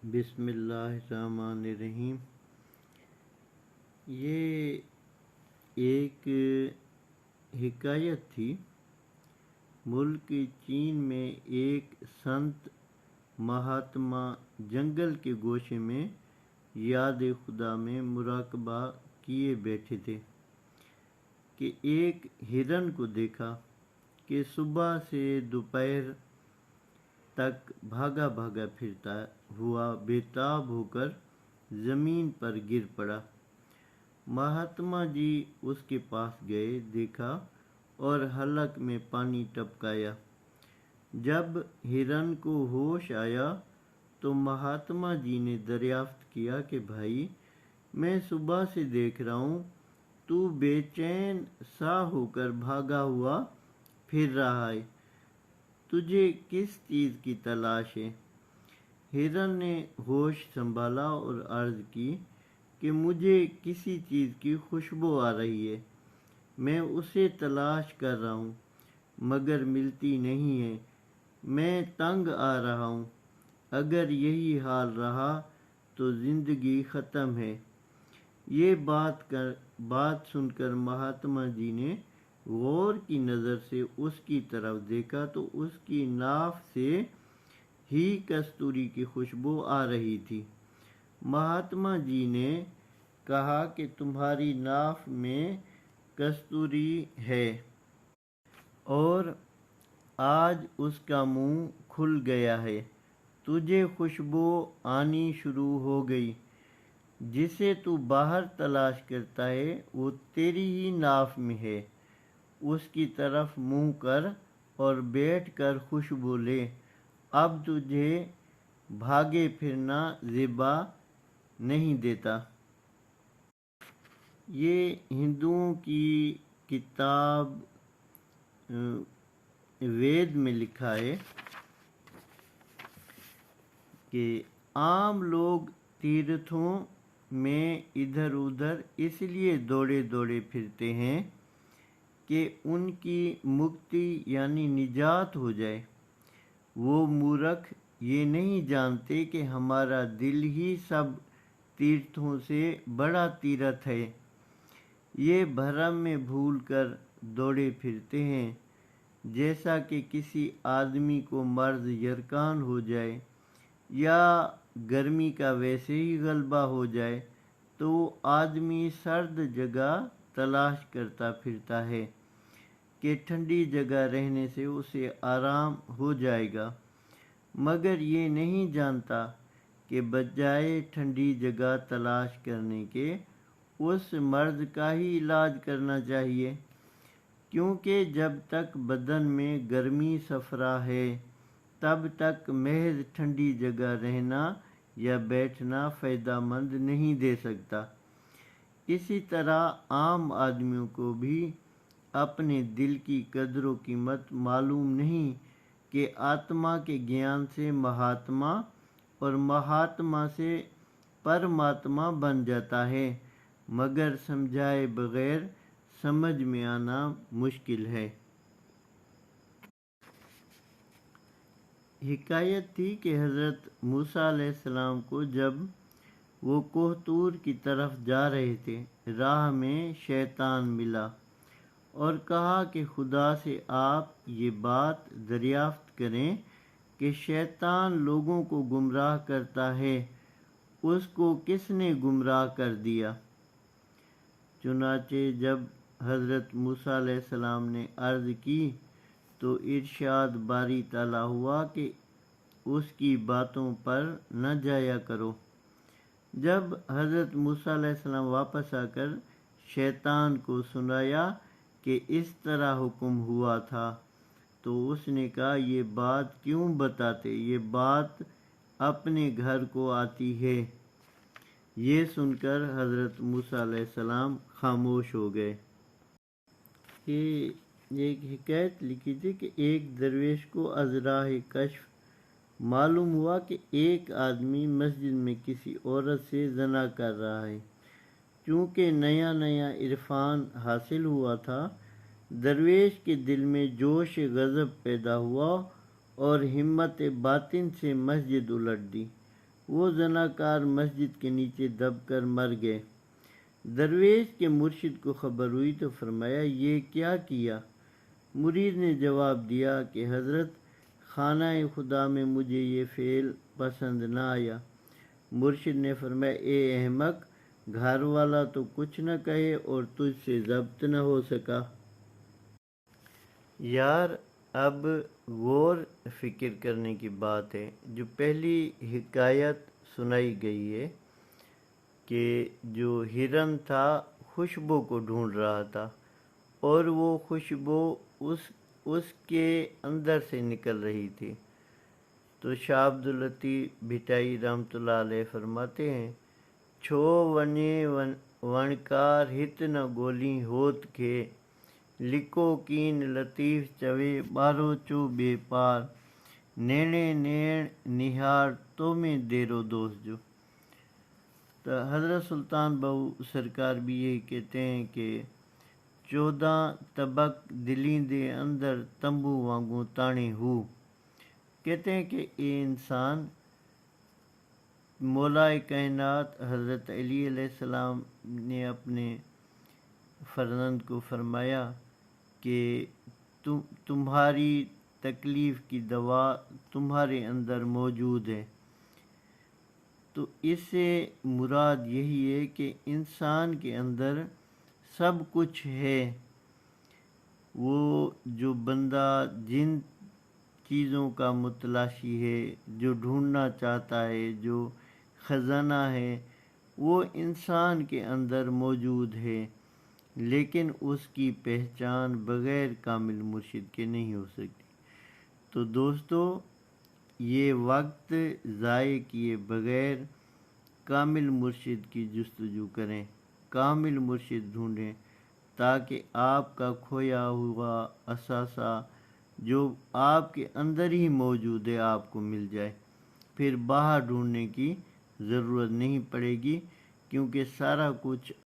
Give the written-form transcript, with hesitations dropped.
بسم اللہ الرحمن الرحیم۔ یہ ایک حکایت تھی۔ ملک چین میں ایک سنت مہاتما جنگل کے گوشے میں یاد خدا میں مراقبہ کیے بیٹھے تھے کہ ایک ہرن کو دیکھا کہ صبح سے دوپہر تک بھاگا بھاگا پھرتا ہوا بےتاب ہو کر زمین پر گر پڑا۔ مہاتما جی اس کے پاس گئے، دیکھا اور حلق میں پانی ٹپکایا۔ جب ہرن کو ہوش آیا تو مہاتما جی نے دریافت کیا کہ بھائی، میں صبح سے دیکھ رہا ہوں تو بے چین سا ہو کر بھاگا ہوا پھر رہا ہے، تجھے کس چیز کی تلاش ہے؟ ہرن نے ہوش سنبھالا اور عرض کی کہ مجھے کسی چیز کی خوشبو آ رہی ہے، میں اسے تلاش کر رہا ہوں مگر ملتی نہیں ہے، میں تنگ آ رہا ہوں، اگر یہی حال رہا تو زندگی ختم ہے۔ یہ بات سن کر مہاتما جی نے غور کی نظر سے اس کی طرف دیکھا تو اس کی ناف سے ہی کستوری کی خوشبو آ رہی تھی۔ مہاتما جی نے کہا کہ تمہاری ناف میں کستوری ہے اور آج اس کا منہ کھل گیا ہے، تجھے خوشبو آنی شروع ہو گئی، جسے تو باہر تلاش کرتا ہے وہ تیری ہی ناف میں ہے، اس کی طرف منہ کر اور بیٹھ کر خوشبو لے، اب تجھے بھاگے پھرنا زیبا نہیں دیتا۔ یہ ہندوؤں کی کتاب وید میں لکھا ہے کہ عام لوگ تیرتھوں میں ادھر ادھر اس لیے دوڑے دوڑے پھرتے ہیں کہ ان کی مکتی یعنی نجات ہو جائے۔ وہ مورکھ یہ نہیں جانتے کہ ہمارا دل ہی سب تیرتھوں سے بڑا تیرتھ ہے۔ یہ بھرم میں بھول کر دوڑے پھرتے ہیں، جیسا کہ کسی آدمی کو مرض یرکان ہو جائے یا گرمی کا ویسے ہی غلبہ ہو جائے تو وہ آدمی سرد جگہ تلاش کرتا پھرتا ہے کہ ٹھنڈی جگہ رہنے سے اسے آرام ہو جائے گا، مگر یہ نہیں جانتا کہ بجائے ٹھنڈی جگہ تلاش کرنے کے اس مرض کا ہی علاج کرنا چاہیے، کیونکہ جب تک بدن میں گرمی صفرا ہے تب تک محض ٹھنڈی جگہ رہنا یا بیٹھنا فائدہ مند نہیں دے سکتا۔ اسی طرح عام آدمیوں کو بھی اپنے دل کی قدر و قیمت معلوم نہیں کہ آتما کے گیان سے مہاتما اور مہاتما سے پرماتما بن جاتا ہے، مگر سمجھائے بغیر سمجھ میں آنا مشکل ہے۔ حکایت تھی کہ حضرت موسیٰ علیہ السلام کو جب وہ کوہ طور کی طرف جا رہے تھے، راہ میں شیطان ملا اور کہا کہ خدا سے آپ یہ بات دریافت کریں کہ شیطان لوگوں کو گمراہ کرتا ہے، اس کو کس نے گمراہ کر دیا؟ چنانچہ جب حضرت موسیٰ علیہ السلام نے عرض کی تو ارشاد باری تعالیٰ ہوا کہ اس کی باتوں پر نہ جایا کرو۔ جب حضرت موسیٰ علیہ السلام واپس آ کر شیطان کو سنایا کہ اس طرح حکم ہوا تھا تو اس نے کہا یہ بات کیوں بتاتے، یہ بات اپنے گھر کو آتی ہے۔ یہ سن کر حضرت موسیٰ علیہ السلام خاموش ہو گئے۔ یہ ایک حکایت لکھی تھی کہ ایک درویش کو از راہ کشف معلوم ہوا کہ ایک آدمی مسجد میں کسی عورت سے زنا کر رہا ہے۔ چونکہ نیا نیا عرفان حاصل ہوا تھا، درویش کے دل میں جوش غضب پیدا ہوا اور ہمت باطن سے مسجد الٹ دی۔ وہ زناکار مسجد کے نیچے دب کر مر گئے۔ درویش کے مرشد کو خبر ہوئی تو فرمایا یہ کیا کیا؟ مرید نے جواب دیا کہ حضرت خانہ خدا میں مجھے یہ فعل پسند نہ آیا۔ مرشد نے فرمایا اے احمق، گھر والا تو کچھ نہ کہے اور تجھ سے ضبط نہ ہو سکا۔ یار اب غور فکر کرنے کی بات ہے، جو پہلی حکایت سنائی گئی ہے کہ جو ہرن تھا خوشبو کو ڈھونڈ رہا تھا اور وہ خوشبو اس کے اندر سے نکل رہی تھی، تو شاہ عبداللطیف بھٹائی رحمۃ اللہ علیہ فرماتے ہیں چھو ونے ونکار ہت نہ گولی ہوت کے لکو کین لطیف چوے بارو چو بے پار نینے نین نہار تو میں دیرو دوست جو۔ تو حضرت سلطان بہو سرکار بھی یہی کہتے ہیں کہ 14 طبق دلیں دے اندر تمبو وانگوں تانے ہو۔ کہتے ہیں کہ یہ انسان مولا کائنات حضرت علی علیہ السلام نے اپنے فرزند کو فرمایا کہ تمہاری تکلیف کی دوا تمہارے اندر موجود ہے۔ تو اس سے مراد یہی ہے کہ انسان کے اندر سب کچھ ہے۔ وہ جو بندہ جن چیزوں کا متلاشی ہے، جو ڈھونڈنا چاہتا ہے، جو خزانہ ہے، وہ انسان کے اندر موجود ہے، لیکن اس کی پہچان بغیر کامل مرشد کے نہیں ہو سکتی۔ تو دوستو، یہ وقت ضائع کیے بغیر کامل مرشد کی جستجو کریں، کامل مرشد ڈھونڈیں، تاکہ آپ کا کھویا ہوا اثاثہ جو آپ کے اندر ہی موجود ہے آپ کو مل جائے۔ پھر باہر ڈھونڈنے کی ضرورت نہیں پڑے گی، کیونکہ سارا کچھ